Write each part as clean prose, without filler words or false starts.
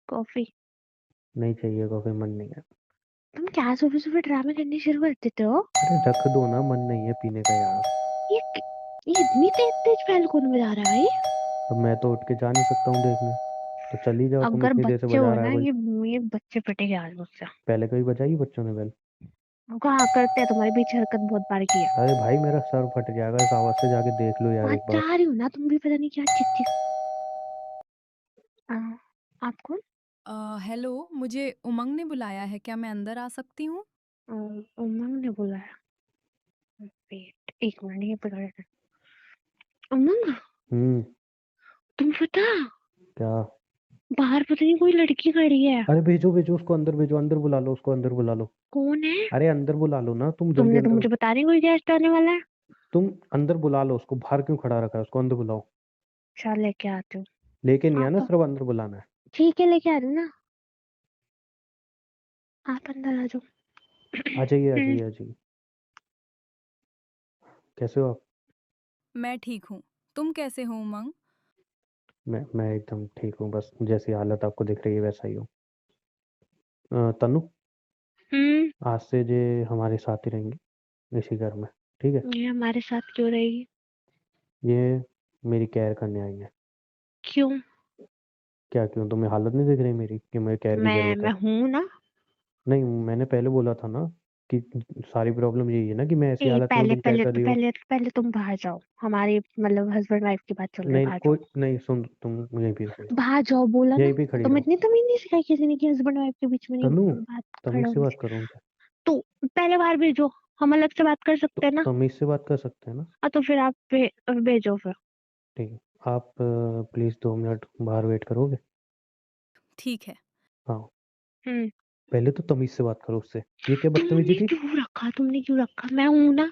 Coffee. नहीं चाहिए coffee, मन नहीं है। तुम क्या सुबह सुबह ड्रामे करने शुरू कर देते हो? अरे रख दो ना, मन नहीं है पीने का यार। ये ये इतनी तेज तेज फैल कौन बजा रहा है भाई? अब मैं तो उठ के जा नहीं सकता हूँ देखने। तो चल ही जाओ, तुम अगर इतनी देर से बच्चे बजा हो रहा है ना, कोई। ये बच्चे पिटेंगे आज मुझसे। पहले कभी बजाई बच्चों ने बेल? कहाँ करते हैं, तुम्हारे पीछे हरकत बहुत बार की है। अरे भाई मेरा सर फट जाएगा इस आवाज से, जाके देख लो यार वहां एक बार। जा रही हूँ ना, तुम भी पता नहीं क्या चिक चिक। आ, आप कौन? हेलो, मुझे उमंग ने बुलाया है, क्या मैं अंदर आ सकती हूँ? उमंग ने बुलाया? वेट एक मिनट, ये पकड़। उमंग, हम्म। तुम पता, क्या? बाहर पता नहीं कोई लड़की खड़ी है। अरे भेजो भेजो उसको अंदर, भेजो अंदर बुला लो उसको, अंदर बुला लो। कौन है? अरे अंदर बुला लो ना, तुम जल्दी तुमने तो अंदर। मुझे बता नहीं कोई गेस्ट आने वाला है। तुम अंदर बुला लो उसको, बाहर क्यों खड़ा रखा है उसको, अंदर बुलाओ। अच्छा लेके आती हूँ। लेके नहीं आना, आप सिर्फ अंदर बुलाना है। ठीक है, लेके आ रही हूँ ना। आप अंदर आ जाओ। आ जाइए आ हम्म, जाइए आ जाइए। कैसे हो आप? मैं ठीक हूँ। तुम कैसे हो उमंग? मैं एकदम ठीक हूँ, बस जैसी हालत आपको दिख रही है वैसा ही हूँ। तनु, हम्म। आज से जे हमारे साथ ही रहेंगी इसी घर में, ठीक है? ये हमारे साथ क्यों रहेगी? ये मेरी केयर करने आई है। क्यों? क्या क्यों, तुम्हें हालत नहीं दिख रही मेरी कि मुझे केयर की मैं जरूरत है? मैं हूं ना। नहीं, मैंने पहले बोला था ना कि सारी प्रॉब्लम यही है ना कि मैं ऐसी हालत में हूँ, पहले तुम केयर पहले कर तो रही हो। पहले पहले तुम बाहर जाओ, हमारी मतलब हस्बैंड वाइफ की बात चल रही है, नहीं बाहर जाओ। कोई नहीं, सुन, तुम यहीं पे खड़ी रहो। बाहर जाओ बोला यहीं ना। पे खड़ी तुम रहो। इतनी तमीज नहीं सिखाई किसी ने कि हस्बैंड वाइफ के बीच में नहीं तनु, बात खड़ा तमीज से होने बात से। करो उनसे। तो पहले बाहर भेजो, हम अलग से बात कर तो सकते हैं ना। तमीज से बात कर सकते हैं ना? तो फिर आप भेजो फिर। ठीक है। आप प्लीज 2 मिनट बाहर वेट करोगे? ठीक है। हाँ। हम्म। पहले तो तमीज से बात करो उससे। ये क्या बदतमीजी तुमने थी? क्यों रखा, तुमने क्यों रखा, मैं हूं ना।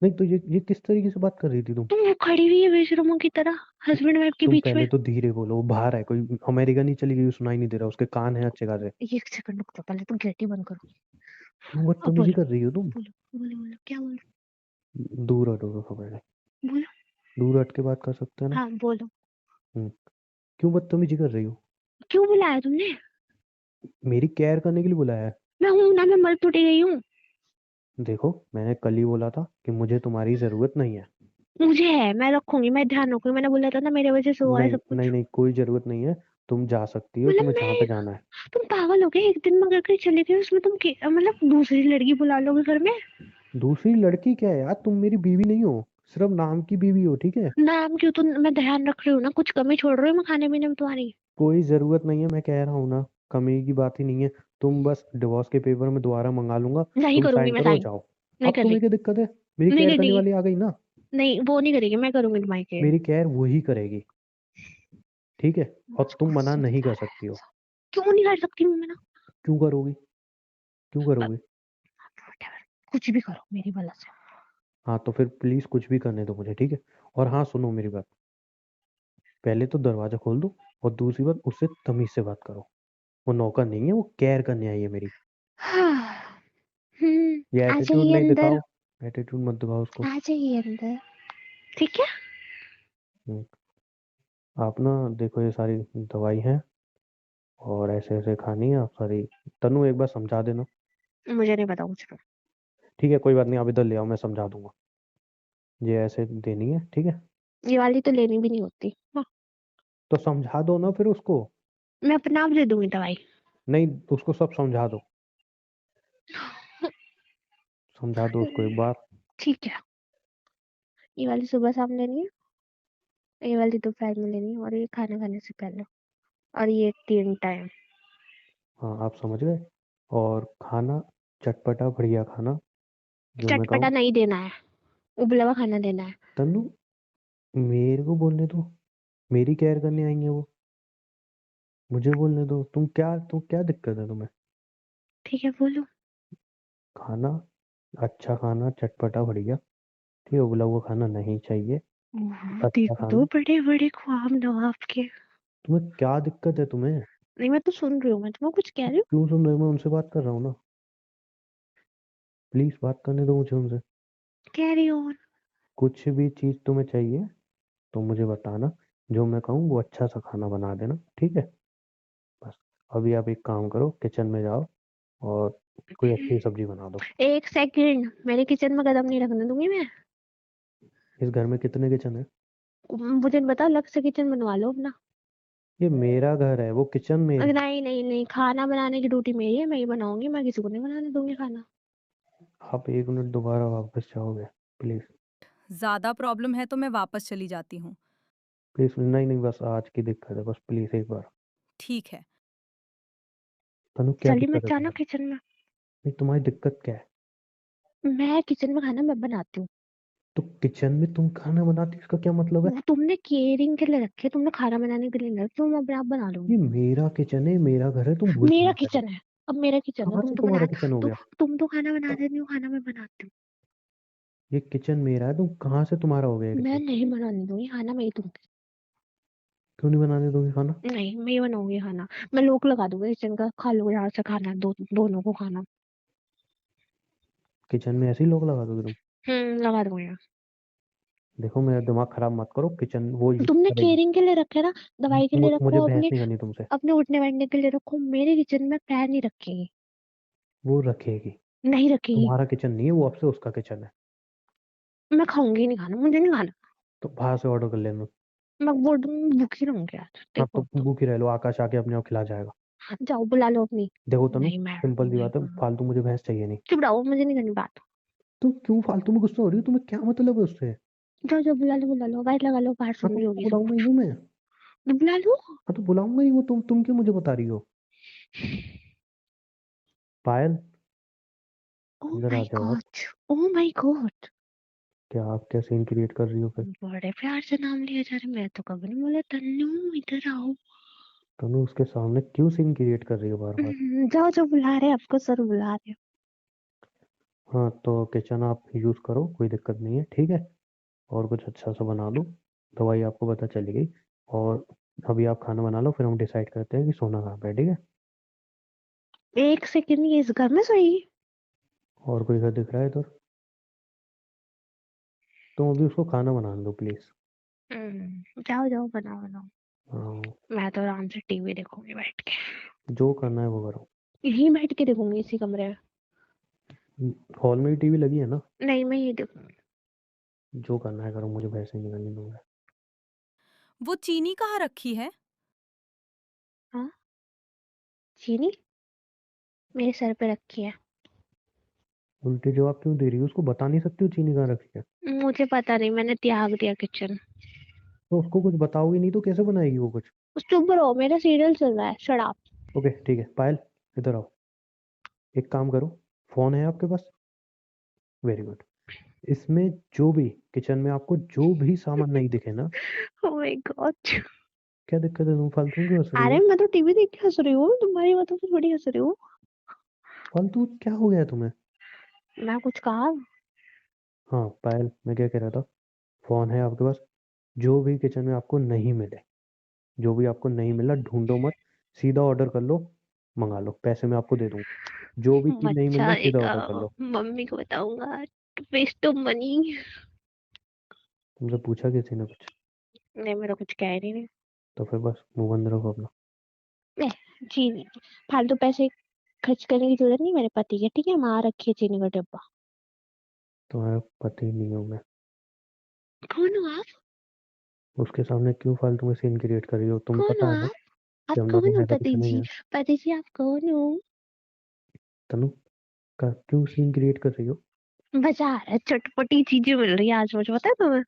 नहीं तो ये किस तरीके से बात कर रही थी तुम? तुम वो खड़ी हुई है बेशरमों की तरह हस्बैंड वाइफ के तुम बीच में। पहले तो धीरे बोलो, वो बाहर है, कोई अमेरिका नहीं चली गई, सुनाई नहीं दे रहा, उसके कान है अच्छे खासे। एक सेकंड रुक जाओ, पहले तो गेट ही बंद करो। क्यों अब बदतमीजी बोलो। कर रही हो तुम? बोलो बोलो बोलो, क्या बोलो? दूर हटो तो पहले। बोलो। दूर हट के बात कर सकते हैं ना? हाँ बोलो। हम्म। क्यों बदतमीजी कर रही हो? क्यों बुलाया तुमने? मेरी केयर करने के लिए बुलाया है। मैं हूं ना, मैं मर थोड़ी गई हूँ। देखो, मैंने कल ही बोला था कि मुझे तुम्हारी जरूरत नहीं है। मुझे है, मैं रखूंगी, मैं ध्यान रखूंगी, मैंने बोला था ना, मेरे वजह से हुआ है नहीं सब नहीं कुछ। नहीं, कोई जरूरत नहीं है। तुम जा सकती हो, मतलब तुम्हें जहाँ पे मैं, जाना है। तुम पागल हो गए? एक दिन में अगर कहीं चले गए उसमें तुम मतलब दूसरी लड़की बुला लोगे घर में? दूसरी लड़की क्या है यार, तुम मेरी बीवी नहीं हो, सिर्फ नाम की बीवी हो, ठीक है? नाम क्यों? तो मैं ध्यान रख रही हूँ ना, कुछ कमी छोड़ रही हूँ मैं खाने पीने में तुम्हारी? कोई जरूरत नहीं है, मैं कह रहा हूँ ना। कमी की बात ही नहीं है। तुम बस डिवोर्स के पेपर में दोबारा मंगा लूंगा। नहीं तुम करूंगी साइन मैं करो, साइन। जाओ। नहीं अब कर रही। तुम्हें क्या दिक्कत है? मेरी नहीं केयर करने करेगी। वाली आ गई ना। नहीं वो नहीं करेगी, मैं करूंगी तुम्हारी केयर। मेरी केयर वही करेगी, ठीक है? और मुझे तुम मना गुस्सा नहीं दिला कर रहा सकती हो। है। क्यों नहीं कर सकती मैं ना? क्यों करोगी? क्यों करोगी? Whatever, कुछ भी करो मेरी भला से। हाँ तो फिर प्लीज कुछ भी करने दो मुझे, ठीक है? और हाँ सुनो मेरी बात, पहले तो दरवाजा खोल दो। और दूसरी बात, उससे तमीज से बात करो। वो नौकर नहीं है, वो केयर करने आई है मेरी। हाँ। ये आ एटीट्यूड जाइए नहीं अंदर। दिखाओ। एटीट्यूड मत दिखाओ उसको। आ जाइए अंदर। ठीक है। हम्म, आप ना देखो, ये सारी दवाई है और ऐसे ऐसे खानी है आप सारी। तनु एक बार समझा देना। मुझे नहीं पता कुछ भी। ठीक है, कोई बात नहीं, आप इधर ले आओ, मैं समझा दूंगा। ये ऐसे देनी है, ठीक है? ये वाली तो लेनी भी नहीं होती। हाँ, तो समझा दो ना फिर उसको। मैं अपना आप दे दूंगी दवाई। नहीं, उसको सब समझा दो। समझा दो उसको एक बार। ठीक है। ये वाली सुबह शाम लेनी है, ये वाली दोपहर में लेनी है, और ये खाना खाने से पहले, और ये 3 टाइम। हाँ आप समझ गए। और खाना चटपटा बढ़िया खाना, जो मैं चटपटा कहूँ। नहीं देना है, उबला हुआ खाना देना है। तनु, मेरे को बोलने दो। मेरी केयर करने आई है वो। मुझे बोलने दो। तुम क्या दिक्कत है तुम्हें? ठीक है बोलो। खाना, अच्छा खाना चटपटा बढ़िया, ठीक है? उबला हुआ खाना नहीं चाहिए। अच्छा देखो तो खाना। बड़े बड़े ख्वाब नवाब के। तुम्हें क्या दिक्कत है तुम्हें? नहीं मैं तो सुन रही हूँ, मैं तुम्हें कुछ कह रही हूँ। क्यों सुन रहे हो? मैं उनसे बात कर रहा हूँ ना। प्लीज बात करने दो मुझे उनसे। कह रही हूँ। कुछ भी चीज तुम्हें चाहिए तो मुझे बताना। जो मैं कहूँ वो अच्छा सा खाना बना देना, ठीक है? बस। अभी आप एक काम करो, किचन में जाओ और कोई अच्छी सब्जी बना दो। एक सेकंड, मेरे किचन में कदम नहीं रखने दूंगी मैं। इस घर में कितने किचन है? मुझे बताओ, अलग से किचन बनवा लो अपना। ये मेरा घर है, वो किचन मेरी। नहीं नहीं नहीं, खाना बनाने की ड्यूटी मेरी है, मैं ही बनाऊंगी, मैं किसी को नहीं बनाने दूंगी खाना। आप 1 मिनट दोबारा वापस जाओगे प्लीज? ज़्यादा प्रॉब्लम है तो मैं वापस चली जाती हूँ। प्लीज, नहीं नहीं, बस आज की दिक्कत है, बस प्लीज एक बार। ठीक है। तनु, क्या चली दिक्कत मत है जाना तुम्हारी? किचन में। नहीं, तुम्हारी दिक्कत क्या है? मैं किचन में खाना मैं बनाती हूँ। तो किचन में तुम खाना बनाती हो, इसका क्या मतलब है? वो तुमने केयरिंग के लिए रखे, तुमने खाना बनाने के लिए नहीं रखे, तुम अपने आप बना ये लूंगी। मेरा किचन है, मेरा घर है, तुम भूल मेरा गई पहले। किचन है, अब मेरा किचन है, कहाँ से तुम्हारा किचन हो तो गया? तुम तो खाना बना देती हो, खाना मैं बनाती ये किचन मेरा है, तुम कहाँ से तुम्हारा हो गया ये हूँ। मैं किचन? नहीं बनाने दूंगी खाना, मैं ही दूंगी। क्यों नहीं बनाने दोगे खाना? नहीं, मैं ही बनाऊंगी खाना। मैं लोक लगा दूंगी किचन का, खा लो यहाँ से खाना, दोनों को खाना। किचन में ऐसे ही लोग लगा दोगे तुम? लगा दूंगी। देखो, मेरा दिमाग खराब मत करो, किचन वो यूज तुमने करेगी। केयरिंग के लिए रखे ना, दवाई के लिए मुझे रखो, बहस अपने नहीं करनी तुमसे। अपने उठने बैठने के लिए रखो, मेरे किचन में पैर नहीं रखेगी। वो रखेगी। नहीं रखेगी। तुम्हारा किचन नहीं है वो, अब से उसका किचन है। मैं खाऊंगी नहीं खाना, मुझे नहीं खाना। तो बाहर से ऑर्डर कर लेना। मैं बोल दूंगी भूखी रहूंगी आज, हाँ, तो देखो तो। भूखी रह लो, आकाश आके अपने आप खिला जाएगा। हाँ, जाओ बुला लो अपनी। देखो तनु, नहीं मैं सिंपल सी नहीं बात है, खाना। फालतू मुझे भैंस चाहिए नहीं। चुप रहो, मुझे नहीं करनी बात। तुम क्यों फालतू में गुस्सा हो रही हो? तुम्हें क्या मतलब है उससे? जाओ जाओ, बुला लो, आवाज लगा लो, बाहर हाँ, सुन तो रही होगी सब बुलाऊंगा ही कुछ। हूँ मैं। तो बुला लो। हाँ, तो बुलाऊंगा ही वो। तुम क्यों मुझे बता रही हो? पायल, ओ अंदर आ माय जाओ आप। गॉड। Oh my God. क्या आप क्या सीन क्रिएट कर रही हो फिर? बड़े प्यार से नाम लिया जा रहा है, मैं तो कभी नहीं बोला तन्नू इधर आओ। तनु, उसके सामने क्यों सीन क्रिएट कर रही हो बार बार? जाओ, जो बुला रहे हैं आपको, सर बुला रहे हैं। हाँ, तो किचन आप यूज करो, कोई दिक्कत नहीं है, ठीक है। और कुछ अच्छा सा बना लो। दवाई आपको पता चली गई। और अभी आप खाना बना लो, फिर हम डिसाइड करते हैं कि सोना कहाँ पे है, ठीक है। एक सेकंड, ये इस घर में सोई? और कोई घर दिख रहा है इधर? तो अभी उसको खाना बनाने दो प्लीज। जाओ जाओ, बनाओ बनाओ। हाँ, मैं तो आराम से टीवी देखूंगी बैठ के। जो करना है वो करो। यहीं बैठ के देखूंगी, इसी कमरे में। हॉल में ही टीवी लगी है ना? नहीं, मैं ये देखूंगी। जो करना है करो, मुझे वैसे नहीं करनी दूंगा। वो चीनी कहाँ रखी है? हाँ, चीनी मेरे सर पे रखी है। उल्टे जवाब क्यों दे रही हो? उसको बता नहीं सकती हो चीनी कहाँ रखी है? मुझे पता नहीं, मैंने त्याग दिया किचन। तो उसको कुछ बताओगी नहीं तो कैसे बनाएगी वो कुछ? चुप रहो, मेरा सीरियल चल रहा है, शट अप। ओके, ठीक है, पायल, इधर आओ। एक काम करो, फोन है आपके पास? Very good. इसमें जो भी किचन में आपको जो भी सामान नहीं दिखे ना, ओ माय गॉड। क्या दिक्कत है? तुम फालतू क्यों हंस रही अरे हो? मैं तो टीवी देख के हंस रही हूँ, तुम्हारी बातों पे थोड़ी हंस रही हूँ। फालतू क्या हो गया है तुम्हें? मैं कुछ कहा? हाँ पायल, मैं क्या कह रहा था, फोन है आपके पास? जो भी किचन में आपको नहीं मिले, जो भी आपको नहीं मिला, ढूंढो मत, सीधा ऑर्डर कर लो, मंगा लो, पैसे मैं आपको दे दूंगा। जो भी चीज नहीं मिल मजा रहा सीधा आएगा। ऑर्डर कर लो। मम्मी को बताऊंगा। Waste of money. तुमसे पूछा किसी ने कुछ? नहीं, मेरा कुछ कह ही नहीं। तो फिर बस मुंह बंद रखो अपना। नहीं, जी नहीं, फालतू पैसे खर्च करने की जरूरत नहीं मेरे पति के, ठीक है? वहां रखिए चीनी का डब्बा। तुम्हारा पति नहीं हूँ मैं। कौन हो आप? उसके सामने क्यों फालतू में सीन क्रिएट कर रही हो? तुम्हें कौन हो पता है ना आप कि हम दोनों कौन हो में ऐसा कुछ पति नहीं जी? है। पति जी, आप कौन हो? तनु, का क्यों सीन क्रिएट कर रही हो? मजा आ रहा है, चटपटी चीजें मिल रही है आज मुझे, पता है तुम्हें?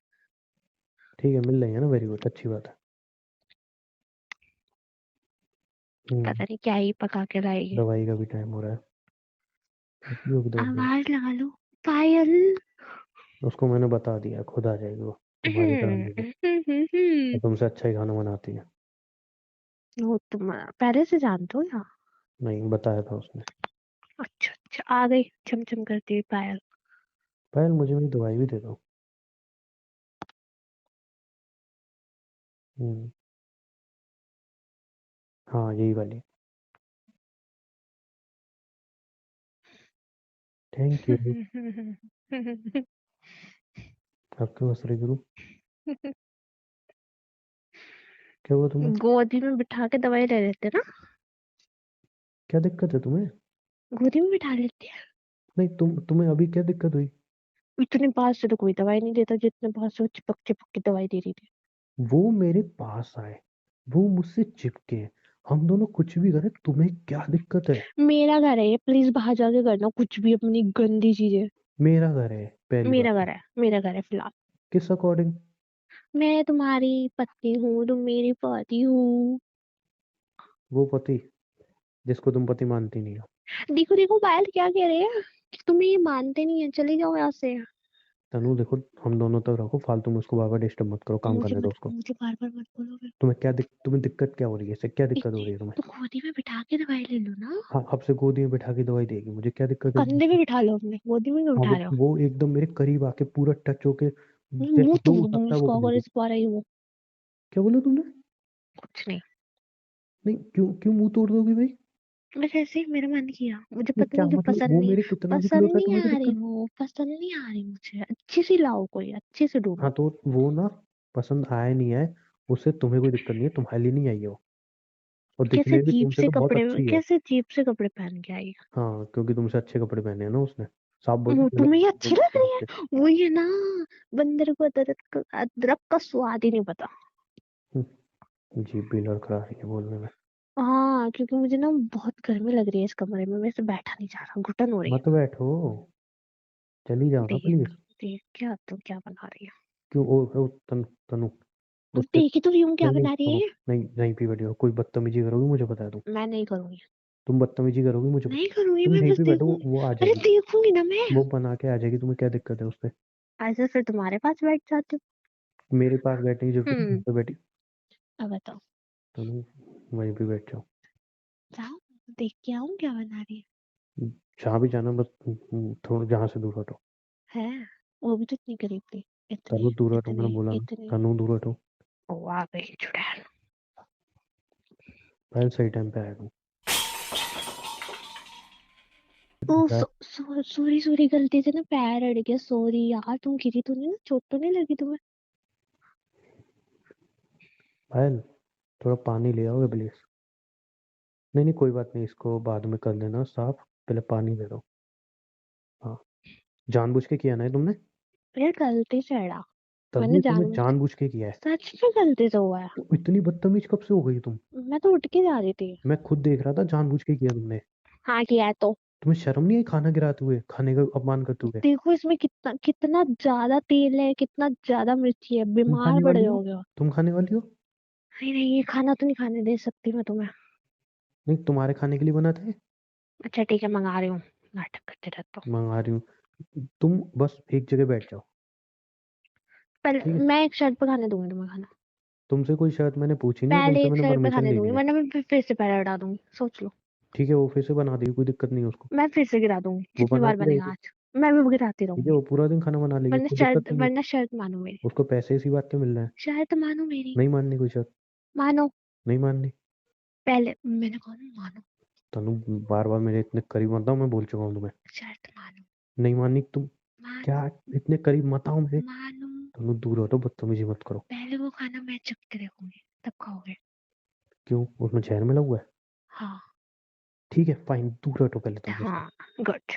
ठीक है, मिल रही है ना, वेरी गुड, अच्छी बात है। पता नहीं क्या ही पका के लाएगी। दवाई का भी टाइम हो रहा है। रुक दो अभी। आवाज लगा लो। पायल। उसको मैंने बता दिया, खुद आ जाएगी वो, तुम्हारी तरह नहीं है। और तुमसे अच्छा ही खाना बनाती है। वो तुम पहले से जानते हो या? नहीं, बताया था उसने। अच्छा अच्छा, आ गई चमचम करती हुई पायल। पायल, मुझे मेरी दवाई भी दे दो। हम्म, हाँ, यही वाली। Thank you. अब क्यों हंस रही गुरु? क्या हुआ तुम्हें? गोदी में बिठा के दवाई ले लेते ना। क्या दिक्कत है तुम्हें? गोदी में बिठा लेती है। नहीं तुम्हें अभी क्या दिक्कत हुई? इतने पास से तो कोई दवाई नहीं देता जितने पास से वो चिपक चिपक के दवाई दे रही थी। वो मेरे पास आए, वो मुझसे चिपके, हम दोनों कुछ भी करें, तुम्हें क्या दिक्कत है? मेरा घर है ये, प्लीज बाहर जाके करना कुछ भी अपनी गंदी चीजें। मेरा घर है पहली बात मेरा तो। घर है, मेरा घर है फिलहाल। किस अकॉर्डिंग? मैं तुम्हारी पत्नी हूँ, तुम मेरी पति हूँ। वो पति जिसको तुम पति मानती नहीं हो। देखो देखो पायल क्या कह रहे हैं कि तुम्हें ये मानते नहीं है, चले जाओ यहाँ से। तनु देखो, हम दोनों तक रखो, फालतू में उसको बार बार डिस्टर्ब मत करो, काम करने दो उसको। मुझे बार बार मत बोलो फिर। तुम्हें दिक्कत क्या हो रही है, इससे क्या दिक्कत हो इतनी रही है तुम्हें? तो गोदी में बिठा के दवाई ले लो ना। हाँ, अब से गोदी में बैठा के दवाई देगी, मुझे क्या दिक्कत है? कंधे पे बिठा लो अपने, गोदी में क्यों हाँ, बिठा रहे हो? वो एकदम मेरे करीब आके पूरा टच होके मुंह जैसे जो तोड़ हो दूंगी सकता है वो उसको अगर करेगी। इस बार आई वो। क्या बोला तुमने? कुछ नहीं। नहीं, क्यों क्यों मुंह तोड़ दोगी भाई? बस ऐसे ही मेरा मन किया, मुझे नहीं, पता क्या नहीं क्यों मतलब? पसंद वो नहीं। मेरे कितना भी पसंद क्लोज है, नहीं तुम्हें क्या आ रही दिक्कत? वो, पसंद नहीं आ रही मुझे। अच्छी सी लाओ, कोई अच्छी से ढूंढो। हाँ, तो वो ना, पसंद आए नहीं आए, उससे तुम्हें कोई दिक्कत नहीं है, तुम्हारे लिए नहीं आई है वो। और दिखने कैसे में भी जीप तुमसे से तो बहुत कपड़े, अच्छी है। कैसे जीप से कपड़े पहन के आई। हाँ, क्योंकि तुमसे अच्छे कपड़े पहने हैं ना उसने। साफ बोल, वो गलत तुम्हें ये बोल अच्छी लग रही बोल है। के। वो ये ना, बंदर को अदरक का स्वाद ही नहीं पता। जीभ भी लड़खड़ा रही है बोलने में। हाँ, क्योंकि मुझे ना बहुत गर्मी लग रही है इस कमरे में, मेरे से बैठा नहीं जा रहा, घुटन हो रही है। मत बैठो, चली जाओ ना देख, प्लीज। देख क्या तुम क्या बना रही क्यों? तनु तनु, हो, उससे। देख ही तो रही हूँ क्या नहीं नहीं, बना रही सुनो। है। नहीं नहीं, पी बैठो, कोई बदतमीजी करोगी मुझे पता है तुम। मैं नहीं करूंगी। तुम बदतमीजी करोगी मुझे नहीं पता है। करूंगी, तुम मैं यहीं बस पे बैठो, देखूंगी। वो आ अरे जाएगी। देखूंगी ना मैं। वो बना के आ जाएगी, तुम्हें क्या दिक्कत है उससे? ऐसे फिर तुम्हारे पास बैठ जाती मेरे पास बैठने की हूँ। जरूरत नहीं, पे बैठी। अब बताओ। तनु, वहीं पे बैठ जाओ। जाओ, देख के आऊँ क्या बना रही जहाँ भी जाना, बस थोड़ा जहाँ से दूर हटो। है। वो भी तो इतनी करीब थी। तनु इतनी, दूर हटो, इतनी, मैंने बोला ना। इतनी। तनु दूर हटो। ओ आ गई चुड़ैल। पहले सही टाइम पे आया तुम। ओ यार, सॉरी सॉरी, गलती से ना पैर अड़ गया, सॉरी यार। तुम गिरी तो नहीं ना, चोट तो नहीं लगी तुम्हें? पायल, थोड़ा पानी ले आओगे प्लीज? नहीं नहीं, कोई बात नहीं, इसको बाद में कर लेना साफ, पहले पानी दे दो। हाँ, जानबूझ के किया ना ये तुमने? यार गलती से अड़ा। मैंने तभी तुमने जान, जानबूझ के किया है। सच में गलती से हुआ है। तो इतनी बदतमीज कब से हो गई तुम? मैं तो उठ के जा रही थी। मैं खुद देख रहा था, जानबूझ के किया तुमने। हाँ किया है तो। तुम्हें शर्म नहीं आई खाना गिराते हुए, खाने का अपमान करते हुए? देखो इसमें कितना कितना ज्यादा तेल है, कितना ज्यादा मिर्ची है, तुम बीमार खाने पड़ वाली हो? जाओगे। तुम खाने वाली हो? नहीं नहीं, ये खाना तो नहीं खाने दे सकती मैं तुम्हें। नहीं, तुम्हारे खाने के लिए बना था ये। अच्छा ठीक है, मंगा रही हूँ। नाटक करते रहते हो। मंगा रही हूँ। तुम बस एक जगह बैठ जाओ। ठीक पहले है, मैं एक शर्ट पे खाने दूंगी तुम्हें खाना। तुमसे कोई शर्त मैंने पूछी नहीं है, पहले तुमसे एक मैंने शर्ट पे परमिशन खाने ली दूंगी, नहीं है। वरना मैं फिर से पैर हटा दूंगी, सोच लो। ठीक है, वो फिर से बना देगी, कोई दिक्कत नहीं है उसको। मैं फिर से गिरा दूंगी वो जितनी बना बार के बनेगा देगी। आज। मैं भी गिराती ठीक है, रहूंगी। वो पूरा दिन खाना बना लेगी, कोई दिक्कत नहीं है। वरना शर्त मानो मेरी। उसको पैसे इसी बात के मिल रहे हैं। शर्त मानो मेरी। नहीं माननी कोई शर्त? मानो। नहीं माननी? पहले मैंने कहा ना मानो। तनु, बार बार मेरे इतने करीब मत आओ, मैं बोल चुका हूँ तुम्हें। शर्त मानो। नहीं माननी तुम? मानो। क्या? इतने करीब मत आओ मेरे। मानो। तनु दूर हटो, बदतमीजी मत करो। पहले वो खाना मैं चख के देखूंगी, तब खाओगे। क्यों, उसमें जहर मिला हुआ है? हाँ। ठीक है, फाइन, दूर हटो पहले तुम मुझसे। हाँ। गुड।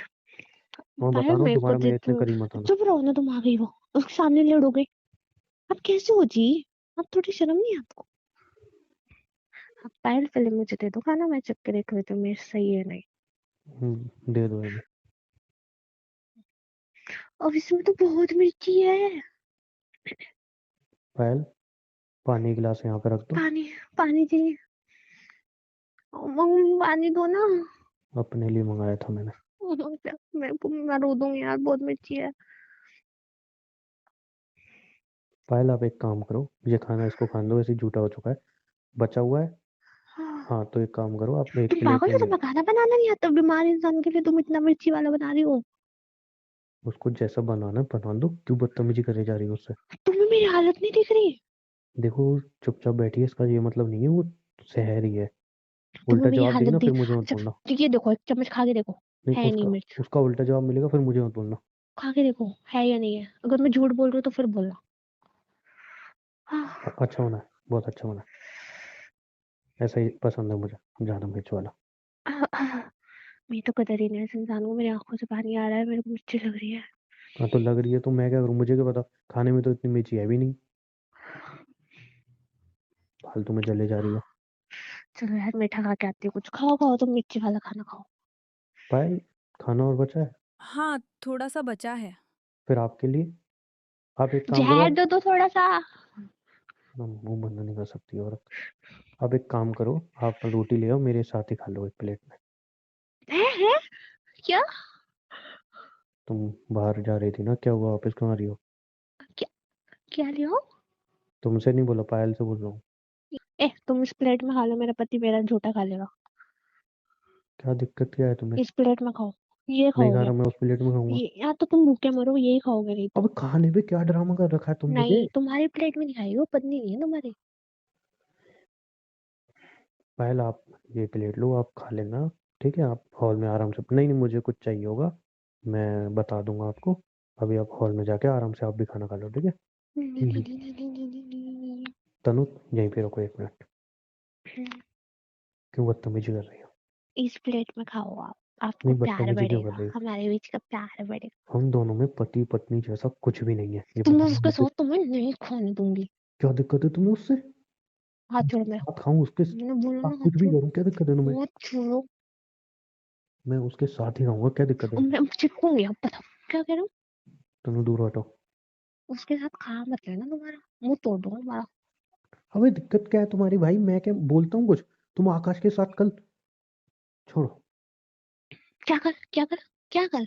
मैं बता पायल रहा हूँ, मेरे को दोबारा मेरे देती इतने हूँ। करीब मत आना। चुप रहो ना, तुम आ गई हो उसके सामने लड़ोगे। अब कैसे हो जी? अब थोड़ी शर्म नहीं है आपको? अब पायल पहले मुझे दे दो खाना, मैं चख के देख लेती हूँ मेरे सही है नहीं। दे दो ये भी। अब इसमें तो बहुत मिर्ची है। पायल, पानी गिलास यहाँ पे रख दो। पानी, पानी चाहिए। पानी दो ना। अपने लिए मंगाया था मैंने। मैं रो दूंगी यार, बहुत मिर्ची है। पायल, आप एक काम करो, ये खाना इसको खाने दो, ऐसे ही झूठा हो चुका है, बचा हुआ है। हाँ, तो एक काम करो, आप एक तुम प्लेट पागल में हो? ले तुम्हें आओ। खाना बनाना नहीं आता? बीमार इंसान के लिए तुम इतना मिर्ची वाला बना रही हो। उसको जैसा बनाना है बना दो, क्यों बदतमीजी करे जा रही हो उससे? तुम्हें मेरी हालत नहीं दिख रही? देखो, चुपचाप बैठी है, इसका ये मतलब नहीं है वो शहर ही है। तुम्हें उल्टा मेरी जवाब देगी हालत ना, फिर दिख, मुझे मत अच्छा बोलना। ये देखो, एक चम्मच खा के देखो। नहीं, है नहीं उसका मिर्च। उसका उल्टा जवाब मिलेगा, फिर मुझे मत बोलना। खा के देखो है या नहीं है, अगर मैं झूठ बोल रही हूँ तो फिर बोलना। अच्छा होना है, बहुत अच्छा होना है। ऐसा ही पसंद है मुझे, ज्यादा मिर्च वाला। मैं तो कदर ही नहीं है इस इंसान को, मेरी आंखों से पानी आ रहा है, मेरे को मिर्ची लग रही है। हाँ तो लग रही है तो मैं क्या करूँ, मुझे क्या पता, खाने में तो इतनी मिर्ची है भी नहीं, फालतू में जले जा रही हो। चलो यार मीठा खा के आती हूँ, कुछ खाओ खाओ, तुम मिर्ची वाला खाना खाओ। पायल, खाना और बचा है? हाँ, थोड़ा सा बचा है। फिर आपके लिए, आप एक काम करो, जहर दो तो थोड़ा सा। ना मुंह बंद नहीं कर सकती औरत। आप एक काम करो, आप रोटी ले आओ, मेरे साथ ही खा लो एक प्लेट में। है क्या? तुम बाहर जा रही थी ना, क्या हुआ, वापस क्यों आ रही हो? क्या? क्या लियो? तुमसे नहीं बोला, पायल से बोल रहा हूँ। तुम इस प्लेट में खा लो, मेरा पति मेरा झूठा खा लेगा। क्या दिक्कत क्या है तुम्हें? इस प्लेट में खाओ, ये नहीं खा खाओगे। रहा मैं, उस प्लेट में खाऊंगा। ये या तो तुम भूखे मरो, यही खाओगे, नहीं तो अब खाने पे क्या ड्रामा कर रखा है तुमने नहीं। ये? तुम्हारी प्लेट में नहीं खाएगी, वो पत्नी नहीं है तुम्हारी। पायल आप ये प्लेट लो, आप खा लेना, ठीक है? आप हॉल में आराम से, नहीं नहीं मुझे कुछ चाहिए होगा मैं बता दूंगा आपको। अभी आप हॉल में जाके आराम से आप भी खाना खा लो, ठीक है? हम्म। तनु, यहीं पे रुको एक मिनट। क्यों बदतमीजी कर रही हो? इस प्लेट में खाओ आप, आपको नहीं, प्यार बदतमीजी क्यों कर बढ़ेगा, रही हो? हमारे बीच का प्यार बढ़ेगा। हम दोनों में पति पत्नी जैसा कुछ भी नहीं है, ये तुम बताना उसके मुझे। साथ तुम्हें नहीं खाने दूंगी। क्या दिक्कत है तुम्हें उससे? हाथ छोड़ो उसके मेरा। साथ खाऊं, उसके मैंने बोला ना साथ हाथ कुछ भी छोड़ो। करूं, क्या दिक्कत है तुम्हें? हाथ छोड़ो। मैं उसके साथ ही खाऊंगा, क्या दिक्कत है? मैं चिपकूंगी, अब बताओ क्या कह रहा हूँ। तुम दूर हटो। उसके साथ खा मत लेना, तुम्हारा मुंह तोड़ दूंगा तुम्हारा। अबे दिक्कत क्या है तुम्हारी भाई, मैं क्या बोलता हूँ कुछ? तुम आकाश के साथ कल, छोड़ो, क्या कर क्या कर क्या कर?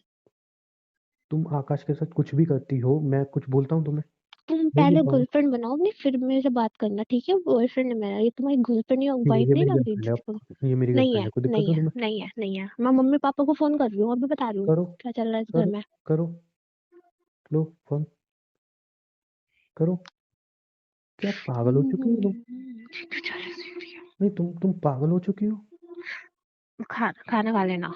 तुम आकाश के साथ कुछ भी करती हो, मैं कुछ बोलता हूँ तुम्हें? तुम नहीं पहले बोलता हूँ। गर्लफ्रेंड बनाओ अपनी, फिर मेरे से बात करना, ठीक है? बॉयफ्रेंड है मेरा, ये तुम्हारी गर्लफ्रेंड या ठीक है, वाइफ ये नहीं मेरी लग रही गर्लफ्रेंड है जिसको। अब, ये मेरी नहीं गर्लफ्रेंड है, है, कोई दिक्कत नहीं है है, तुम्हें? नहीं है, नहीं है। मैं मम्मी पापा को फोन कर रही हूँ, अभी बता रही हूँ करो, क्या चल रहा है इस घर करो, में। करो, लो फोन, करो। क्या पागल हो चुकी हो तुम? नहीं, तुम पागल हो चुकी हो। खाना खाना खा लेना।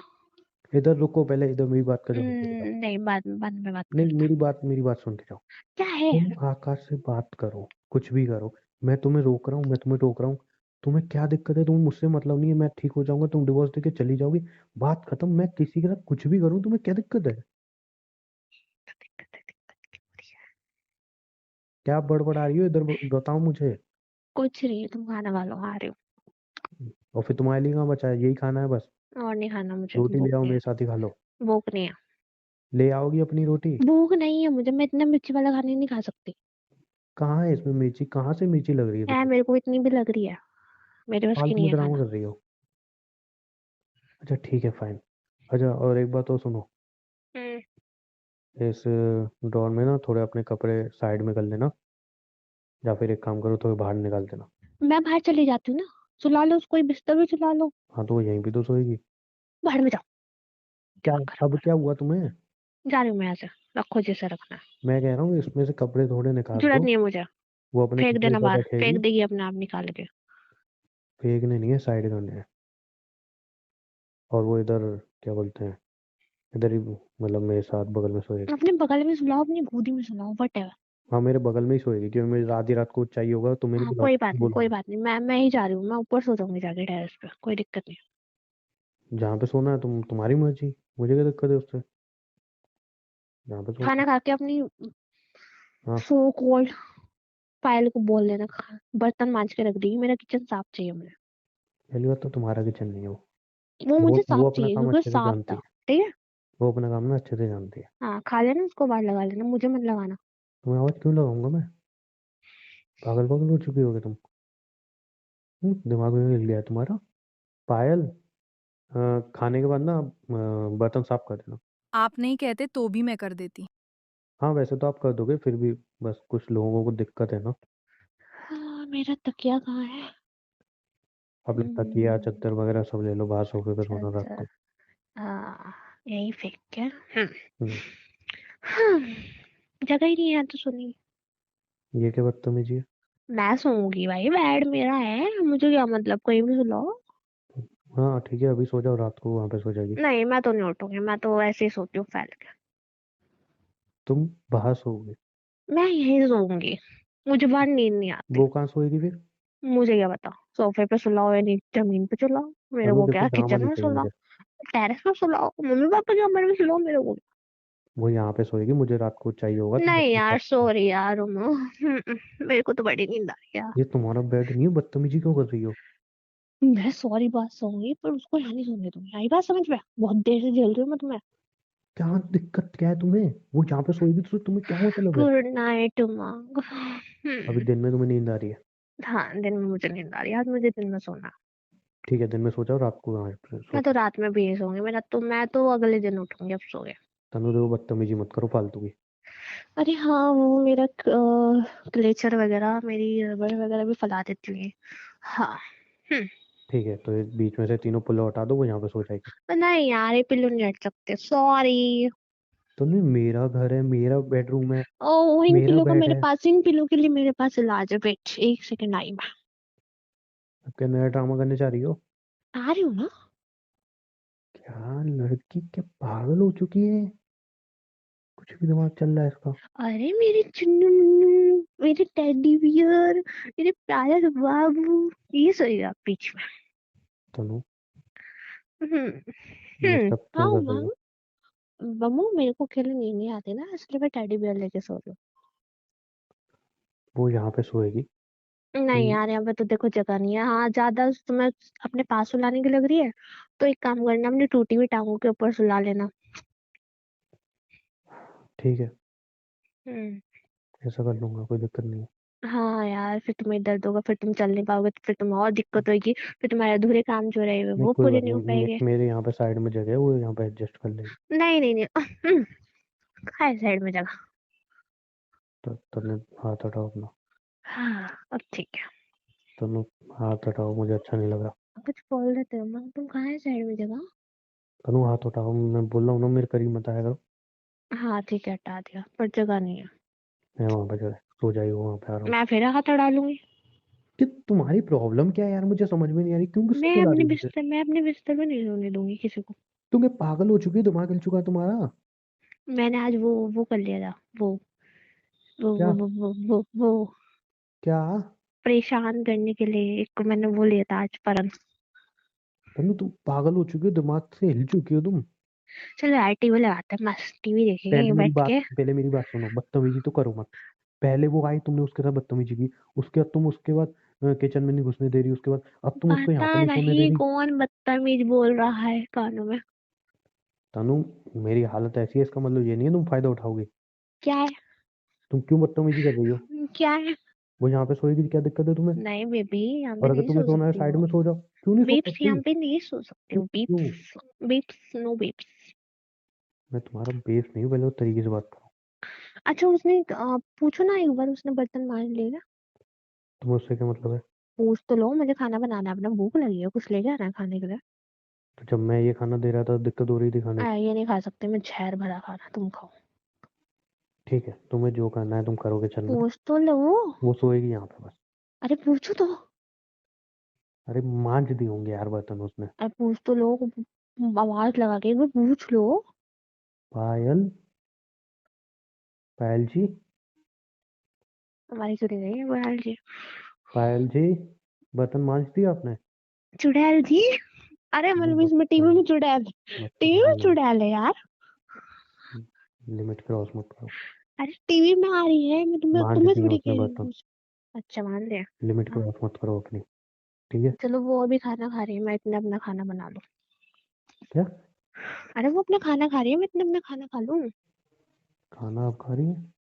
इधर रुको, पहले इधर मेरी बात का जवाब दे के जाओ। नहीं, बाद में बात नहीं, करते हैं। मेरी बात सुन के जाओ। क्या है? तुम आकाश से बात करो, कुछ भी करो, मैं तुम्हें रोक रहा हूँ, मैं तुम्हें टोक रहा हूँ? तुम्हें क्या दिक्कत है? तुम्हें मुझसे मतलब नहीं है, मैं ठीक हो जाऊंगा, तुम डिवोर्स देके चली जाओगी, बात खत्म। मैं किसी के साथ कुछ भी करूँ, तुम्हें क्या दिक्कत है? क्या बड़बड़ा रही हो इधर, बताओ मुझे। कुछ नहीं, तुम खाना खा लो, आ रही और फिर तुम्हारे लिए कहाँ बचा है, यही खाना है बस? हूँ। और नहीं खाना मुझे, रोटी भूख ले आओ, नहीं मेरे है। साथ ही खा लो। भूख नहीं है। ले आओगी अपनी रोटी? भूख नहीं है मुझे, मैं इतना मिर्ची वाला खाना नहीं खा सकती। कहाँ है इसमें मिर्ची, कहाँ से मिर्ची लग रही है है, तुम्हें? मेरे को इतनी भी लग रही है। मेरे बस की फालतू नहीं में है ड्रामा खाना। कर रही हो। अच्छा ठीक है, फाइन। अच्छा और एक बात और सुनो, हम्म। इस डॉर में ना थोड़े अपने कपड़े साइड में कर लेना, या फिर एक काम करो, थोड़े बाहर निकाल देना। मैं बाहर चली जाती हूँ ना, सुला लो उसको, बिस्तर भी सुला लो। हाँ तो वो यहीं भी तो सोएगी। बाहर में जाओ, क्या? दिमाग खराब अब कर। क्या हुआ तुम्हें? जा रही हूँ मैं यहाँ से, रखो जैसे रखना है। मैं कह रहा हूँ इसमें से कपड़े थोड़े निकाल जरूरत दो, नहीं है मुझे। वो अपने फेंक कपड़े देना इधर बाहर, फेंक रखेगी। देगी अपने आप निकाल के। फेंकने नहीं है, साइड करने हैं। और वो इधर, क्या बोलते हैं, इधर ही मतलब मेरे साथ बगल में सोएगी। अपने बगल में सुलाओ, अपनी गोदी में सुलाओ, वट है। हाँ मेरे बगल में ही सोएगी, क्योंकि मुझे आधी रात को चाहिए होगा तो मैंने हाँ, बुला कोई बात नहीं, कोई बोलूंगा। बात नहीं, मैं ही जा रही हूँ, मैं ऊपर सो जाऊंगी जाके टेरेस पे, कोई दिक्कत नहीं। जहाँ पे सोना है तुम्हारी मर्जी, मुझे क्या दिक्कत है उससे, जहाँ पे सोना खाना है। खा के अपनी हाँ, सो कॉल्ड पायल को बोल देना, बर्तन मांज के रख देगी, मेरा किचन साफ चाहिए मुझे। पहली बात तो तुम्हारा किचन नहीं है वो वो वो मुझे साफ वो अपना चाहिए काम क्योंकि वो अच्छे से साफ जानती था। है। ठीक है। वो अपना काम ना अच्छे से जानती है। हाँ, खा लेना उसको, बाहर लगा लेना, मुझे मत लगाना। तुम्हें आवाज क्यों लगाऊंगा मैं? पागल पागल हो चुकी होगी तुम। दिमाग में हिल गया है तुम्हारा? पायल, खाने के बाद ना बर्तन साफ कर देना। आप नहीं कहते तो भी मैं कर देती। हाँ वैसे तो आप कर दोगे, फिर भी बस कुछ लोगों को दिक्कत है ना। हाँ, मेरा तकिया कहाँ है? अपने तकिया हम्म, चादर वगैरह सब ले लो, बाहर सोफे पे अच्छा सोना रात अच्छा। को। हाँ, यही फेंक के। हम्म, हाँ, जगह ही नहीं है तो सुनी। ये क्या बदतमीजी है? मैं सोऊंगी भाई, बेड मेरा है, मुझे क्या मतलब, कोई भी सुलाओ। हाँ ठीक है, अभी सो जाओ, रात को वहां पे सो जाएगी। नहीं, मैं तो नहीं उठूंगी, मैं तो ऐसे ही सोती हूँ फैल के। तुम बाहर सोओगे? मैं यहीं सोऊंगी, मुझे बाहर नींद नहीं आती। वो कहाँ सोएगी फिर? मुझे क्या पता, सोफे पे सुलाओ या नहीं जमीन पे सुलाओ, मेरे तनु को देखो क्या, ड्रामा किचन नहीं में चाहिए सुलाओ, मुझे। टेरेस में सुलाओ, मम्मी पापा के कमरे में सुलाओ, मेरे को वो यहाँ पे सोएगी, मुझे रात को चाहिए होगा तो नहीं बत्तमीजी यार, मत करो। सॉरी यार उमो, मेरे को तो बड़ी नींद आ रही है यार। ये तुम्हारा बेड नहीं है, बदतमीजी क्यों कर रही हो? मैं सॉरी बात सहूंगी पर उसको यहाँ नहीं सोने दूंगी, आई बात समझ में, बहुत देर से झेल रही हूँ मैं तुम्हें। क्या दिक्कत क्या है तुम्हें? वो जहाँ पे सोएगी तो तुम्हें क्या मतलब है? गुड नाइट उमंग। अभी दिन में तुम्हें नींद आ रही है? हाँ, दिन में मुझे नींद आ रही है, आज मुझे दिन में सोना। ठीक है, दिन में सो जाओ, रात को यहाँ पे मैं तो सोते हैं। रात में भी नहीं सोऊंगी, मैं तो अगले दिन उठूंगी अब सो गए। तनु देखो, बदतमीजी मत करो फालतू की। अरे हाँ, वो मेरा क्लेचर वगैरह, मेरी रबड़ वगैरह भी फैला देती है। हाँ। हम्म। ठीक है, तो ये बीच में से तीनों पिल्लो हटा दो, वो यहाँ पे सो जाएगी। पर नहीं यार, ये पिल्लो नहीं हट सकते, सॉरी। तो नहीं, मेरा घर है, मेरा बेडरूम है, ओ, इन मेरा पिल्लो का बेड मेरे है। पास, इन पिल्लो के लिए मेरे पास इलाज है, वेट एक सेकंड, आई मैं अब क्या नया ड्रामा करने जा रही हो? आ रही हूँ ना। क्या लड़की क्या पागल हो चुकी है? कुछ भी दिमाग चल रहा है इसका। अरे मेरे चुन्नू मुन्नू, मेरे टेडी बियर, मेरे प्यारे से बाबू, ये सही आप बीच में। तनु, हम्म। ये सब हाँ क्यों कर रही हो? उमंग, बम्मू मेरे को अकेले नींद नहीं आती ना, इसलिए मैं टेडी बियर लेके सो रही वो यहाँ पे सोएगी। हूँ। नहीं तुम यार, यहाँ पे तो देखो जगह नहीं है, हाँ ज्यादा तुम्हें अपने पास सुलाने की लग रही है, तो एक काम करना, अपनी टूटी हुई टांगों के ऊपर सुला लेना। ठीक है, हम्म। ऐसा कर लूंगा, कोई दिक्कत नहीं है। हाँ यार, फिर तुम्हें दर्द होगा, फिर तुम चल नहीं पाओगे, तो फिर तुम्हें और दिक्कत होगी, फिर तुम्हारे अधूरे काम जो रहे हुए नहीं वो कोई पूरे बात नहीं हो नहीं, पाएंगे। मेरे यहाँ पे साइड में जगह है, वो यहाँ पे एडजस्ट कर लेगी। नहीं नहीं नहीं, खाए साइड में जगह। तो तनु हाथ हटाओ अपना। हाँ, अब ठीक है। तनु हाथ हटाओ, मुझे अच्छा नहीं लग रहा। कुछ बोल रहे थे मगर तुम कहाँ है साइड में जगह। तनु हाथ हटाओ, मैं बोल रहा हूँ ना, मेरे करीब मत आया करो। हाँ ठीक है, हटा दिया, पर जगह नहीं है। मैं वहाँ पे जगह सो जाइए, वहाँ पे आ रहा हूँ। मैं फिर हाथ हटा लूंगी। कि तुम्हारी प्रॉब्लम क्या है यार, मुझे समझ में नहीं आ रही, क्यों गुस्सा दिला रही हो मुझे? मैं अपने बिस्तर में नहीं सोने दूंगी किसी को। तुम क्या पागल हो चुकी है? दिमाग हिल चुका है तुम्हारा? मैंने आज वो कर लिया था, वो क्या? वो वो वो वो, वो क्या? परेशान करने के लिए एक मैंने वो लिया था आज, परन। तनु तुम पागल हो चुकी हो, दिमाग से हिल चुकी हो तुम। चलो यार, टीवी लगाते हैं, मस्त टीवी देखेंगे बैठ के। पहले मेरी बात सुनो, बदतमीजी तो करो मत। पहले वो आई, तुमने उसके साथ बदतमीजी की। उसके बाद तुम उसके बाद किचन में नहीं घुसने दे रही, उसके बाद अब तुम उसको यहाँ पता पे नहीं सोने दे नहीं रही। कौन बदतमीज बोल रहा है कानों में। तनु, मेरी हालत ऐसी है, इसका मतलब ये नहीं है तुम फायदा उठाओगे। क्या है? तुम क्यों बदतमीजी कर रही हो? क्या है? वो यहाँ पे सोएगी, क्या दिक्कत है तुम्हें? नहीं बेबी, यहाँ पे और अगर नहीं तुम्हें सो सोना है सकती साइड वो। में सो जाओ। क्यों नहीं सो बेब्स सकती? यहाँ पे नहीं सो सकते क्यों हो, क्यों? बेब्स। Babes, no babes. मैं तुम्हारा बेस नहीं हूँ, पहले वो तरीके से बात करो। अच्छा, उसने पूछो ना एक बार, उसने बर्तन मांज लिया। तुम्हें उससे क्या मतलब है? पूछ तो लो, मुझे खाना बनाना है, अपना भूख लगी है, कुछ लेके आना है खाने के लिए। तो जब मैं ये खाना दे रहा था, दिक्कत हो रही थी खाने में। ये नहीं खा सकते, मैं जहर भरा खाना, तुम खाओ। ठीक है, तुम्हें जो करना है तुम करो किचन में। पूछ तो लो। वो सोएगी यहाँ पे बस। अरे पूछो तो। अरे मांज दी होंगे यार बर्तन उसने। अरे पूछ तो लो, आवाज लगा के एक बार पूछ लो। पायल, पायल जी, हमारी चुड़ी गई है बहन जी। पायल जी, बर्तन मांज दिया आपने? चुड़ैल जी। अरे वो मतलब इसमें टीवी में चुड़ैल, टीवी में बदतमीजी ना, चुड़ैल है यार। लिमिट क्रॉस मत करो। अरे टीवी में आ रही है, मैं तुम्हें मांज तुम्हें दिए थोड़ी उसने कह रही बर्तन। हूँ। अच्छा, मान लिया। लिमिट हाँ, क्रॉस मत करो अपनी। ठीक है? चलो वो अभी खाना खा रही है, मैं इतने अपना खाना बना लूं। क्या? अरे वो अपना खाना खा रही है, मैं इतने अपना खाना खा लूं। खाना आप खा रही है?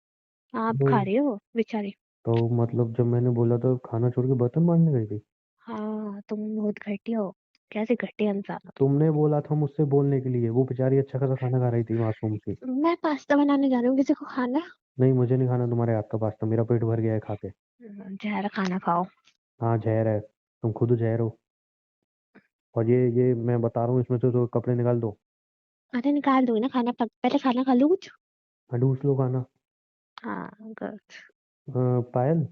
आप तो खा रही हो बेचारी। तो मतलब जब मैंने बोला था खाना छोड़ के बर्तन मांजने गई थी? हाँ, तुम बहुत घटिया हो, कैसे घटिया इंसान हो तुमने बोला था मुझसे बोलने के लिए, वो बेचारी अच्छा खासा खाना खा रही थी, मासूम सी। तुम। मैं पास्ता बनाने जा रही हूँ, किसी को खाना है? नहीं, मुझे नहीं खाना तुम्हारे हाथ का पास्ता, मेरा पेट भर गया है खा के। जहर खाना खाओ। हाँ जहर है, तुम खुद जहर हो। और ये मैं बता रहा हूँ, इसमें से तो कपड़े निकाल दो। अरे निकाल दूंगी ना, खाना पहले खाना खा लो कुछ। हडूस लो खाना। हाँ, गुड। पायल,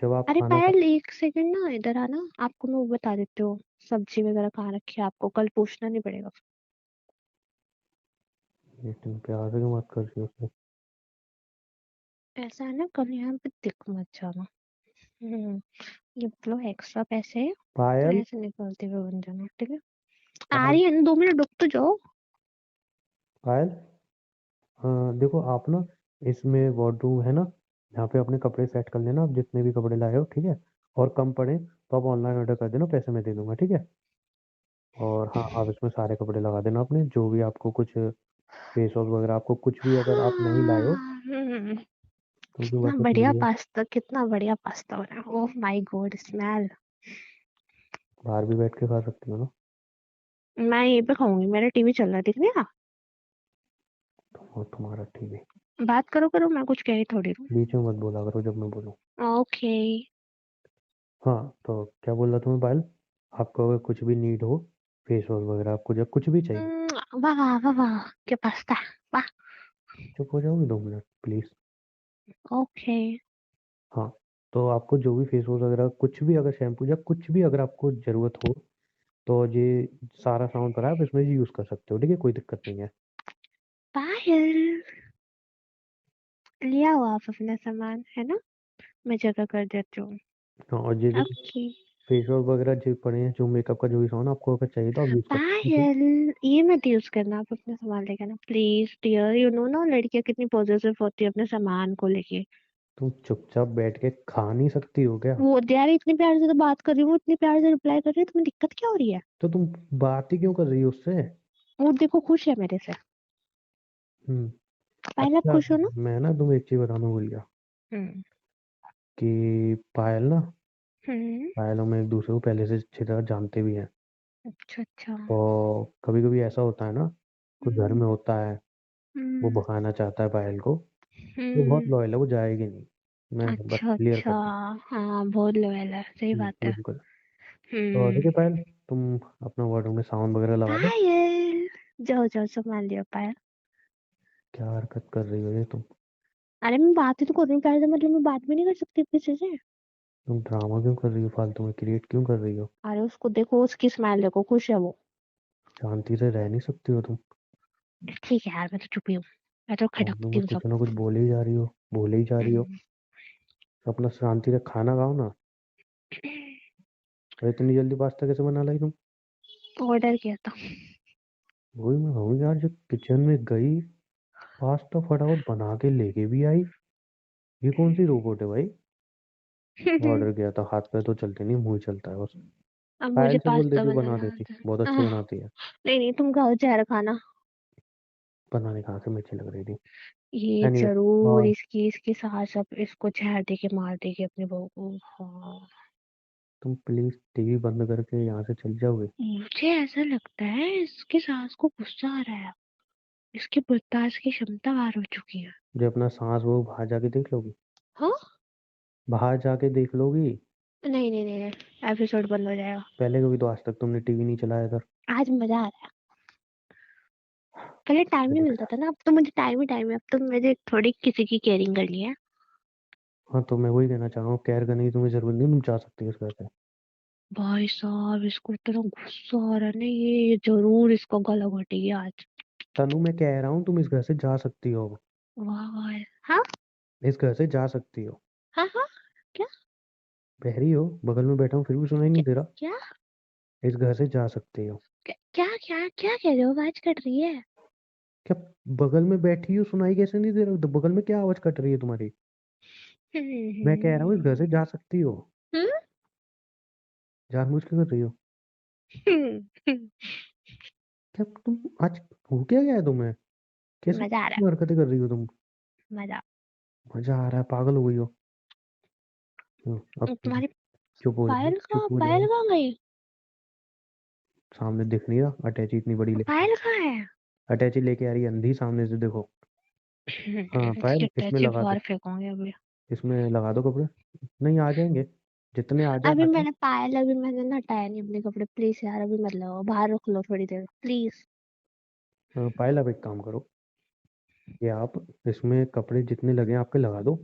जब आप अरे खाना खा। पायल, एक सेकंड ना इधर आना, आपको मैं वो बता देती हूँ, सब्जी वगैरह कहाँ रखी है, आपको कल पूछना नहीं पड़ेगा। ये तुम प्यार से क्यों बात कर रही हो उससे? ऐसा है ना, कल यहाँ पे दिख मत जाना। ये लो एक्स्ट्रा पैसे, पायल ऐसे निकलते हुए बन जाना, ठीक है? आ पायल रही है, 2 मिनट रुक तो जाओ। पायल देखो आप ना, इसमें वार्डरूम है ना, यहाँ पे अपने कपड़े सेट कर लेना, आप जितने भी कपड़े लाए हो, ठीक है? और कम पड़े तो आप ऑनलाइन ऑर्डर कर देना, पैसे मैं दे दूंगा, ठीक है? और हाँ, आप इसमें सारे कपड़े लगा देना अपने, जो भी आपको कुछ फेस वॉश वगैरह, आपको कुछ भी अगर आप नहीं लाए हो तो मुझे कितना वापस ले बढ़िया लियो। पास्ता, कितना बढ़िया पास्ता हो रहा है। Oh my God, smell. बाहर भी बैठ के खा सकती हो ना, मैं यहीं पे खाऊंगी, मेरा टीवी चल रहा है, दिख नहीं रहा? और तुम्हारा टीवी। बात करो करो, मैं कुछ कह ही थोड़ी हूँ। बीच में मत बोला करो जब मैं बोलूँ। ओके। हाँ, तो क्या बोल रहा था मैं पायल, आपको अगर कुछ भी नीड हो, फेस वॉश वगैरह, आपको जब कुछ भी चाहिए, वाह वाह वाह वाह, क्या पास्ता, वाह। चुप हो जाओगे 2 मिनट प्लीज? ओके। हाँ, तो आपको जो भी फेस वॉश वगैरह, कुछ भी अगर शैम्पू या कुछ भी अगर आपको ज़रूरत हो, तो ये सारा सामान पड़ा है, आप इसमें यूज़ कर सकते हो, ठीक है? कोई दिक्कत नहीं है। पायल, लिया हो आप अपना सामान, है ना? मैं जगह कर देती हूँ। हाँ, और ये जो ओके। फेस वॉश वगैरह जो पड़े हैं, जो मेकअप का जो भी सामान आपको अगर चाहिए तो आप यूज़ कर सकते हो, ठीक है? पायल, ये मत यूज करना, आप अपना सामान लेकर ना प्लीज डियर। यू नो ना, लड़कियां कितनी पॉजिटिव होती है अपने सामान को लेके। तुम चुपचाप बैठ के खा नहीं सकती हो क्या? वो यार, इतनी प्यार से तो बात कर रही हूँ, इतनी प्यार से रिप्लाई कर रही है, तुम्हें दिक्कत क्या हो रही है? तो तुम बात ही क्यों कर रही हो उससे? वो देखो, खुश है मेरे से। हम्म। पायल, आप अच्छा, खुश हो ना? मैं ना तुम्हें एक चीज़ बताना भूल गया हम्म। कि पायल ना, हम्म। पायल हम एक दूसरे को पहले से अच्छी तरह जानते भी हैं, अच्छा अच्छा। और कभी कभी ऐसा होता है ना, कोई घर हम्म। में होता है, वो हम्म। भगाना चाहता है पायल को, वो बहुत हम्म। लॉयल है, वो जाएगी नहीं। मैं बस अच्छा क्लियर अच्छा। कर दूं। हाँ, बहुत लोयल है, सही बात है। बिल्कुल। तो हम्म। ठीक है पायल, तुम अपना वार्डरोब में साउंड वगैरह लगा दो। पायल, जाओ जाओ, संभाल लियो पायल। क्या हरकत कर रही हो ये तुम? अरे मैं बात ही तो कर रही हूँ प्यार से, मतलब मैं बात भी नहीं कर सकती किसी से। तुम ड्रामा क्यों कर रही हो, फालतू में क्रिएट क्यों कर रही हो? अरे उसको देखो, उसकी स्माइल देखो, खुश है वो। शांति से रह नहीं सकती हो तुम? ठीक है यार, मैं तो चुप ही हूँ। मैं तो फालतू खटकती में हूँ सब। कुछ ना कुछ बोले ही जा रही हो, बोले ही जा रही हो। हम्म। तो अपना शांति से खाना खाओ ना। और इतनी जल्दी पास्ता कैसे बना लाई तुम? ऑर्डर किया था। वही मैं कहूँ यार, जो किचन में गई, पास्ता फटाफट बना के लेके भी आई, ये कौन सी रोबोट है भाई? ऑर्डर किया था, हाथ पैर तो चलते नहीं, मुंह ही चलता है बस। अब मुझे पायल से बोल पास्ता देती, बना बनाना देती, आता है। बहुत अच्छे बनाती है। नहीं नहीं, तुम खाओ जहर खाना। बनाने कहाँ से, मैं अच्छी लग रही थी? ये एनीवे, जरूर और इसकी इसकी सास अब इसको जहर दे के मार देगी अपनी बहू को। हाँ। तुम प्लीज टीवी बंद करके यहाँ से चल जाओगे? मुझे ऐसा लगता है इसकी सास को गुस्सा आ रहा है। इसकी बर्दाश्त की क्षमता बाहर हो चुकी है। जो अपना सांस वो बाहर जाके देख लोगी? हाँ। बाहर जाके देख लोगी? नहीं नहीं नहीं नहीं, एपिसोड बंद हो जाएगा। पहले कभी तो आज तक तुमने टीवी नहीं चलाया था। आज मजा आ रहा है। पहले टाइम नहीं मिलता था ना, अब तो मुझे टाइम ही टाइम है, अब तो मुझे थोड़ी किसी की केयरिंग करनी है। हाँ, तो मैं वही कहना चाह रहा हूँ, केयर करने की तुम्हें जरूरत नहीं, तुम जा सकती हो इस घर से। भाई साहब, इसको इतना गुस्सा आ रहा है ना, ये जरूर इसको गला घोटेगी आज। तनु, मैं कह रहा हूँ तुम इस घर से जा सकती हो। वाह वाह। हाँ इस घर से जा सकती हो। हाँ हाँ। क्या बहरी हो, बगल में बैठा हूँ फिर भी सुनाई नहीं क्या दे रहा? क्या इस घर से जा सकती हो। क्या क्या क्या क्या कह रहे हो? आवाज कट रही है। क्या? बगल में बैठी हो, सुनाई कैसे नहीं दे रहा? तो बगल में क्या आवाज कट रही है तुम्हारी? मैं कह रहा हूँ इस घर से जा सकती हो। हम्म, जानबूझ के कर रही हो? हम्म। क्या तुम आज, हो क्या गया है तुम्हें? कैसी मजा आ रहा हरकतें कर रही हो तुम? है, मजा। मजा आ रहा है? पागल हो गई हो? अब तुम्हारी चुप हो जाओ, चुप हो पायल जाओ। कहाँ गई? सामने दिख नहीं रहा? अटैची इतनी बड़ी ले, पायल कहाँ है? अटैची लेके आ रही है अंधी, सामने से देखो। हाँ इसकी पायल, इसमें टच लगा दो, बाहर फेंकूंगी अभी। इसमें लगा दो कपड़े। नहीं, आ जाएंगे, जितने आ जाए अभी आ जाए। मैंने पायल, अभी मैंने ना हटाया नहीं अपने कपड़े, प्लीज यार अभी मत लगाओ, बाहर रख लो थोड़ी देर प्लीज। पायल, अब एक काम करो कि आप इसमें कपड़े जितने लगे आपके लगा दो,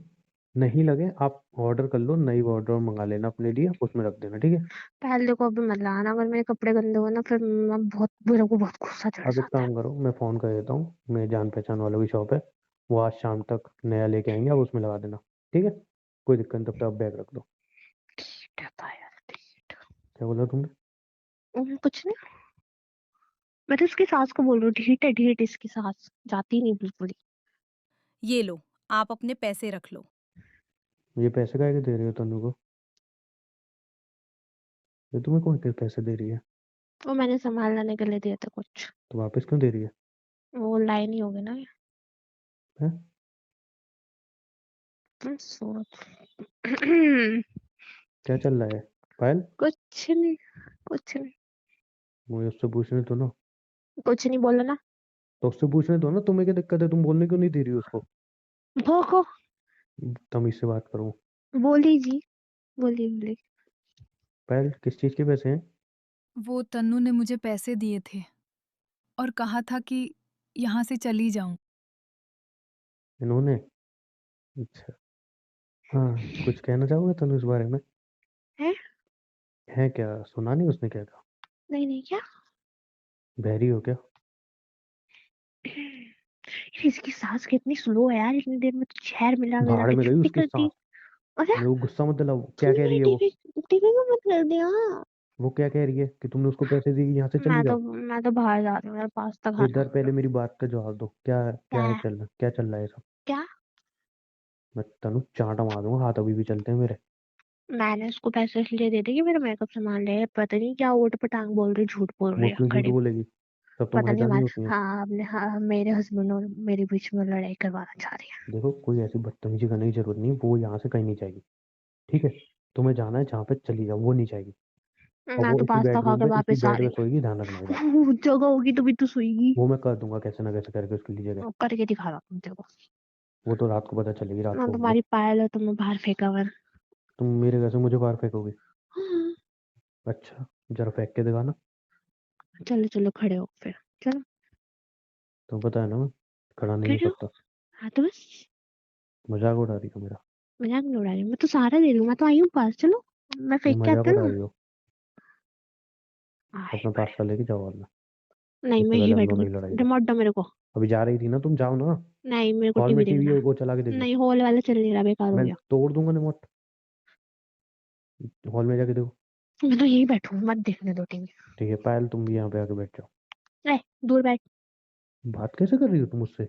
नहीं लगे आप ऑर्डर कर लो, नई वार्डरोब मंगा लेना अपने लिए, उसमें रख देना, ठीक है? पायल देखो, अभी मत लगाना, अगर मेरे कपड़े गंदे हो ना, फिर मैं बहुत, मेरे को बहुत गुस्सा चढ़ अब एक जाता है। काम करो, मैं फ़ोन कर देता हूँ, मेरे जान पहचान वालों की शॉप है, वो आज शाम तक नया लेके आएंगे, आप उसमें लगा देना, ठीक है? कोई दिक्कत नहीं, तब तक आप बैग रख दो। क्या था यार, डिलीट। क्या बोला तुमने? कुछ नहीं, मैं तो इसकी सास को बोल रही हूँ, डिलीट इसकी सास जाती नहीं बिल्कुल ही। ये लो, आप अपने पैसे रख लो। ये पैसे काहे के दे रही हो तनु को? ये तुम्हें कौन के पैसे दे रही है? वो मैंने सामान लाने के लिए दिए थे कुछ, तो वापस क्यों दे रही है? वो लाए नहीं होगे ना। हैं? सो क्या चल रहा है पायल? कुछ नहीं, कुछ नहीं, मुझे उससे पूछने दो ना। कुछ नहीं बोला ना। तो उससे पूछने दो ना, तुम्हें क्या दिक्कत है? तुम बोलने क्यों नहीं दे रही हो उसको? भोको, तमीज से बात करो। बोली जी, बोली। पायल, किस चीज के पैसे हैं? वो तन्नू ने मुझे पैसे दिए थे और कहा था कि यहाँ से चली जाऊँ। इन्होंने? अच्छा। हाँ, कुछ कहना चाहोगे तनु इस बारे में? है? है क्या? सुना नहीं उसने क्या कहा? नहीं क्या? बहरी हो क्या? यार, इसकी सास कितनी स्लो है यार, इतनी देर में तो शहर मिला मेरा भाड़ में गई छुट्टी उसकी करती। सांस। अरे मेरे को गुस्सा मत दिलाओ। क्या कह तुमने रही है वो? टीवी टीवी को मत कर दिया। वो क्या कह रही है कि तुमने उसको पैसे दिए यहाँ से चली मैं तो जाओ? मैं तो बाहर जा रही हूँ, मेरा पास्ता खाना इधर है। पहले मेरी बात का जवाब दो। क्या क्या क्या है है? चल रहा? क्या चल रहा है सब? क्या? मैं तनु चांटा मार दूंगा, हाथ अभी भी चलते हैं मेरे। मैंने उसको पैसे इसलिए दे दिए कि मेरा मेकअप सामान ले, पता नहीं क्या ऊट पटांग बोल रही, झूठ बोल वो रही है क्यों झूठ खड़ी। बोलेगी? सब पता तुम्हारी नहीं दादी हमारे, होती हैं। हाँ अपने, हाँ मेरे हस्बैंड और मेरे बीच में लड़ाई करवाना चाह रही देखो, कोई ऐसी बदतमीजी करने की जरूरत नहीं, वो यहाँ से कहीं नहीं जाएगी। ठीक है? तुम्हें जाना है जहाँ पे चली जाओ, वो नहीं जाएगी। है। और मैं वो तो पास्ता खा के इसी वापस आ बेड रही पे सोएगी, ध्यान रखना ये बात। हूँ। जगह होगी तो भी तो सोएगी। वो मैं कर दूंगा कैसे ना कैसे करके उसके लिए जगह। करके दिखा रहा हूँ देखो। वो तो रात को पता चलेगी, रात मैं को होगी। तुम्हारी पायल है, तुम्हें बाहर फेंका हुआ है। तुम मेरे घर से मुझे बाहर फेंकोगी? हाँ, अच्छा, जरा फेंक के दिखाना। चलो चलो खड़े हो फिर, चलो तुम्हें पता है ना मैं खड़ा नहीं हो खड़े हो। सकता। हाँ तो बस, मजाक उड़ा रही हो मेरा? मजाक नहीं उड़ा रही हूँ, मैं तो सहारा दे रही हूँ, मैं तो आई हूँ पास, चलो मैं ये फेंक के मजाक आती उड़ा हूँ। रही हो? आए अपना बड़े, पास्ता लेके जाओ और में। नहीं इससे मैं पहले यही हम दोनों बैठूंगी। की लड़ाई हो। रिमोट दो मेरे को। अभी जा रही थी ना तुम, जाओ ना। नहीं मेरे को हॉल टीवी में टीवी देखना है, है। वो चला के देखो। नहीं हॉल वाला चल नहीं रहा, बेकार हो मैं गया। तोड़ दूंगा रिमोट। हॉल में जाके देखो। मैं तो यही बैठूँ, मत देखने दो टीवी। ठीक है पायल, तुम भी यहाँ पे आके बैठ जाओ। दूर बैठ। बात कैसे कर रही हो तुम मुझसे?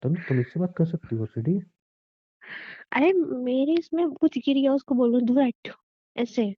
तुम इससे बात कर सकती हो सीढ़ी? अरे मेरे इसमें कुछ गिर गया, उसको बोल रही हूँ दूर हट, ऐसे।